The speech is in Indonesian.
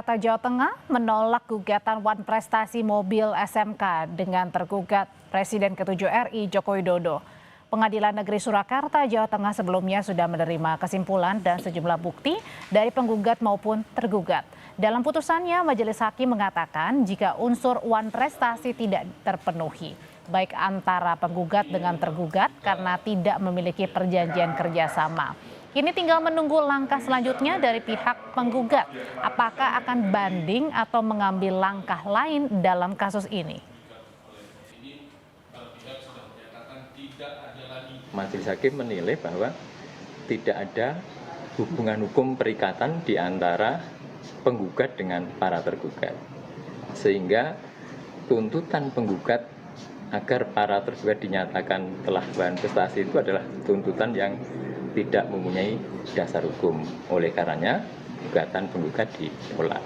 Surakarta, Jawa Tengah menolak gugatan Wan Prestasi Mobil SMK dengan tergugat Presiden ke-7 RI Joko Widodo. Pengadilan Negeri Surakarta, Jawa Tengah sebelumnya sudah menerima kesimpulan dan sejumlah bukti dari penggugat maupun tergugat. Dalam putusannya, Majelis Hakim mengatakan jika unsur Wan Prestasi tidak terpenuhi, baik antara penggugat dengan tergugat karena tidak memiliki perjanjian kerjasama. Kini tinggal menunggu langkah selanjutnya dari pihak penggugat. Apakah akan banding atau mengambil langkah lain dalam kasus ini? Majelis Hakim menilai bahwa tidak ada hubungan hukum perikatan di antara penggugat dengan para tergugat. Sehingga tuntutan penggugat agar para tergugat dinyatakan telah Wan Prestasi itu adalah tuntutan yang tidak mempunyai dasar hukum. Oleh karenanya, gugatan penggugat ditolak.